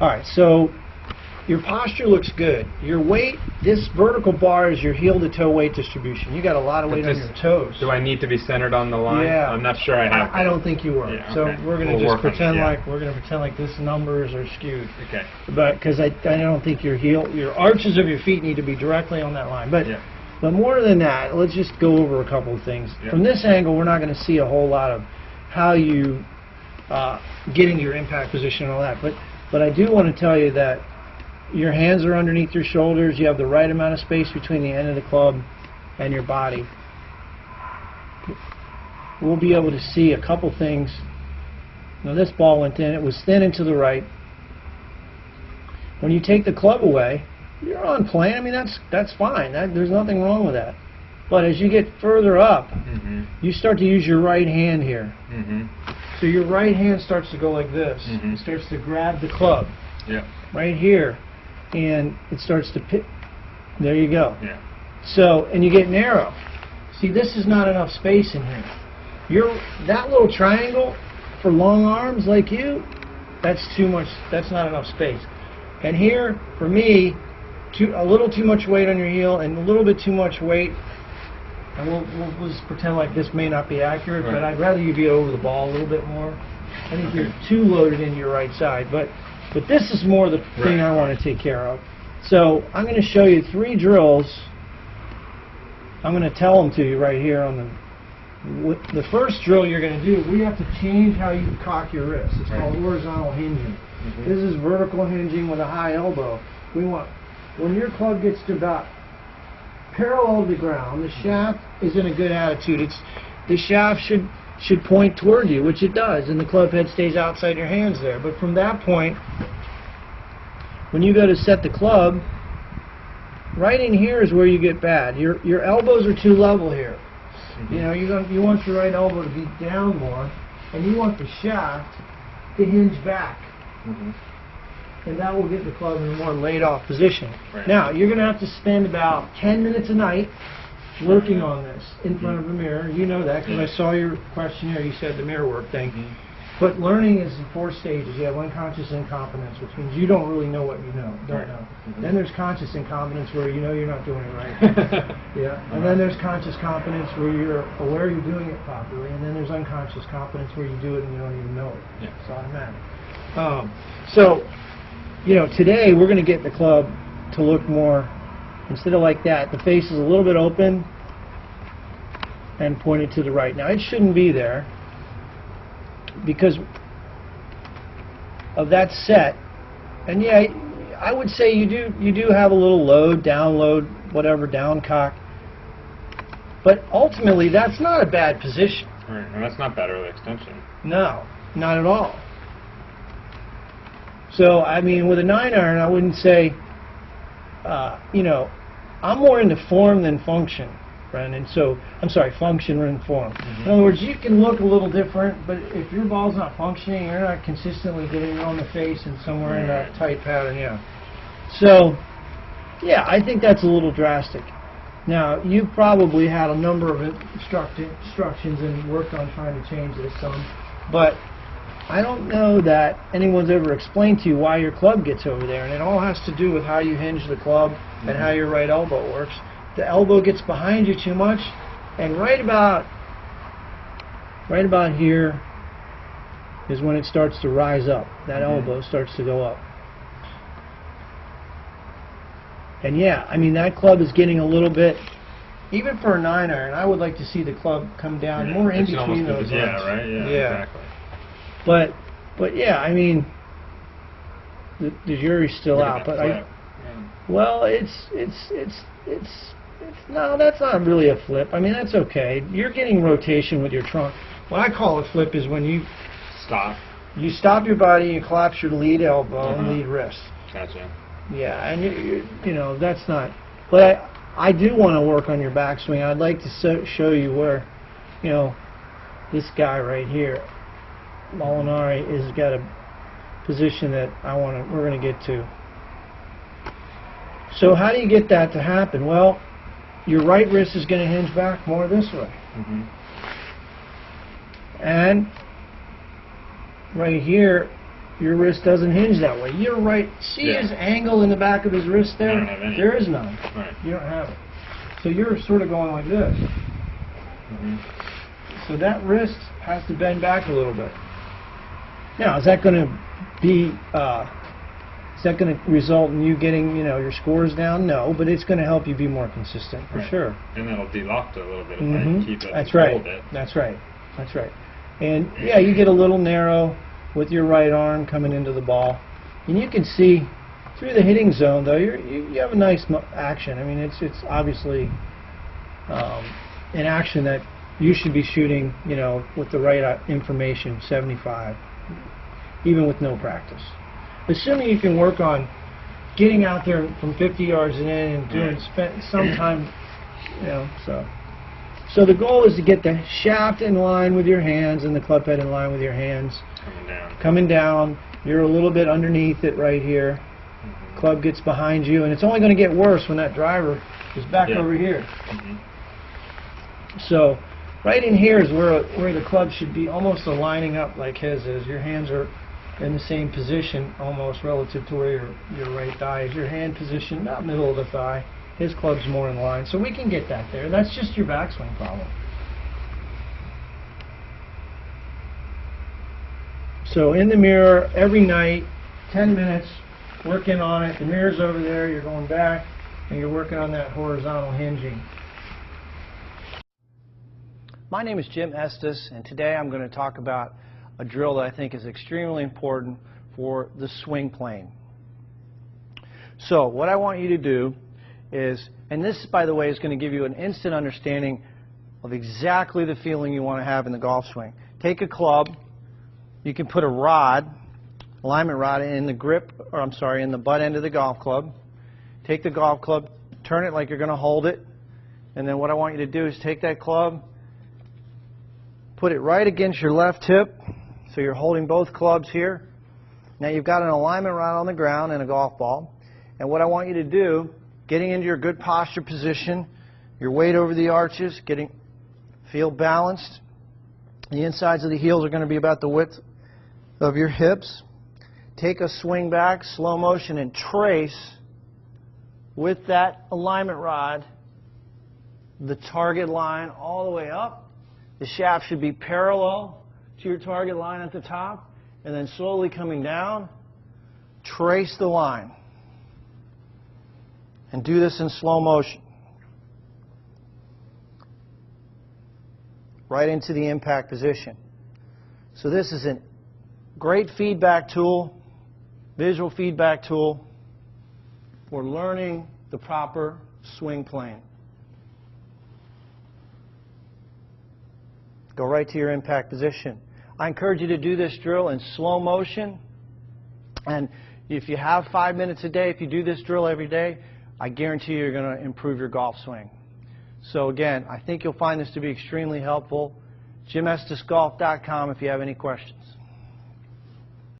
All right, so your posture looks good. Your weight, this vertical bar is your heel to toe weight distribution. You got a lot of weight on your toes. Do I need to be centered on the line? Yeah. I'm not sure I have. I don't think you are. Yeah, so okay. we're going to We'll just pretend yeah. like this numbers are skewed. Okay. But because I don't think your arches of your feet need to be directly on that line. But more than that, let's just go over a couple of things. From this angle, we're not going to see a whole lot of how you get into your impact position and all that. But I do want to tell you that your hands are underneath your shoulders. You have the right amount of space between the end of the club and your body. We'll be able to see a couple things. Now this ball went in. It was thin and to the right. When you take the club away, you're on plane. I mean, that's fine. There's nothing wrong with that. But as you get further up, you start to use your right hand here. So your right hand starts to go like this. It starts to grab the club right here. And it starts to pit. There you go. So, and you get narrow. See, this is not enough space in here. That little triangle for long arms like you, that's too much. That's not enough space. And here, for me, a little too much weight on your heel and a little bit too much weight. And we'll just pretend like this may not be accurate, but I'd rather you be over the ball a little bit more. I think you're too loaded in your right side, but this is more the thing I want to take care of. So I'm going to show you 3 drills. I'm going to tell them to you right here on the first drill you're going to do. We have to change how you cock your wrist. It's called horizontal hinging. This is vertical hinging with a high elbow. We want, when your club gets to about parallel to the ground, the shaft is in a good attitude. The shaft should point toward you, which it does, and the club head stays outside your hands there. But from that point, when you go to set the club, right in here is where you get bad. Your elbows are too level here. You know, you want your right elbow to be down more, and you want the shaft to hinge back. And that will get the club in a more laid-off position. Now, you're going to have to spend about 10 minutes a night working on this in front of a mirror. You know that because I saw your questionnaire. You said the mirror work thing. But learning is in 4 stages. You have unconscious incompetence, which means you don't really know what you don't know. Then there's conscious incompetence, where you know you're not doing it right. And then there's conscious competence, where you're aware you're doing it properly. And then there's unconscious competence, where you do it and you don't even know it. It's automatic. So, you know, today we're going to get the club to look more, instead of like that, the face is a little bit open and pointed to the right. Now, it shouldn't be there because of that set. And yeah, I would say you do have a little load, down load, whatever, down cock. But ultimately, that's not a bad position. Right, and that's not bad early extension. No, not at all. So, I mean, with a 9-iron, I wouldn't say, you know, I'm more into form than function, Brendan. So, I'm sorry, function than form. In other words, you can look a little different, but if your ball's not functioning, you're not consistently getting it on the face and somewhere in a tight pattern, So, yeah, I think that's a little drastic. Now, you've probably had a number of instructions and worked on trying to change this some, but I don't know that anyone's ever explained to you why your club gets over there, and it all has to do with how you hinge the club and how your right elbow works. The elbow gets behind you too much, and right about here is when it starts to rise up. That elbow starts to go up. And yeah, I mean, that club is getting a little bit, even for a 9-iron, I would like to see the club come down more in between those legs. Exactly. But yeah, I mean, the jury's still out. But well, it's no, that's not really a flip. I mean, that's okay. You're getting rotation with your trunk. What I call a flip is when you stop. You stop your body, you collapse your lead elbow and lead wrist. Gotcha. Yeah, and you know, that's not. But I do want to work on your backswing. I'd like to show you where, you know, this guy right here, Molinari, has got a position that we're going to get to. So how do you get that to happen? Well, your right wrist is going to hinge back more this way. And right here, your wrist doesn't hinge that way. Your right, see his angle in the back of his wrist there? I don't have any. There is none. Right. You don't have it. So you're sort of going like this. So that wrist has to bend back a little bit. Now, is that going to be, is that going to result in you getting, your scores down? No, but it's going to help you be more consistent, for sure. And it'll de-lock it a little bit if I keep it. That's right. Hold it. That's right. That's right. And yeah, you get a little narrow with your right arm coming into the ball, and you can see through the hitting zone. Though you have a nice action. I mean, it's obviously an action that you should be shooting, with the right information, 75, even with no practice. Assuming you can work on getting out there from 50 yards and in and doing some time, So the goal is to get the shaft in line with your hands and the club head in line with your hands. Coming down. You're a little bit underneath it right here. Club gets behind you, and it's only going to get worse when that driver is back over here. So right in here is where the club should be, almost aligning up like his is. Your hands are in the same position almost relative to where your right thigh is. Your hand position about middle of the thigh. His club's more in line, so we can get that there. That's just your backswing problem. So in the mirror every night, 10 minutes, working on it. The mirror's over there, you're going back, and you're working on that horizontal hinging. My name is Jim Estes, and today I'm going to talk about a drill that I think is extremely important for the swing plane. So what I want you to do is, and this, by the way, is going to give you an instant understanding of exactly the feeling you want to have in the golf swing. Take a club. You can put a rod, alignment rod, in the grip, or I'm sorry, in the butt end of the golf club. Take the golf club, turn it like you're going to hold it, and then what I want you to do is take that club, put it right against your left hip, so you're holding both clubs here. Now you've got an alignment rod on the ground and a golf ball, and what I want you to do, getting into your good posture position, your weight over the arches, feel balanced. The insides of the heels are going to be about the width of your hips. Take a swing back, slow motion, and trace with that alignment rod the target line all the way up. The shaft should be parallel to your target line at the top, and then slowly coming down, trace the line. And do this in slow motion. Right into the impact position. So this is a great feedback tool, visual feedback tool for learning the proper swing plane. Go right to your impact position. I encourage you to do this drill in slow motion. And if you have 5 minutes a day, if you do this drill every day, I guarantee you're going to improve your golf swing. So again, I think you'll find this to be extremely helpful. JimEstesGolf.com if you have any questions.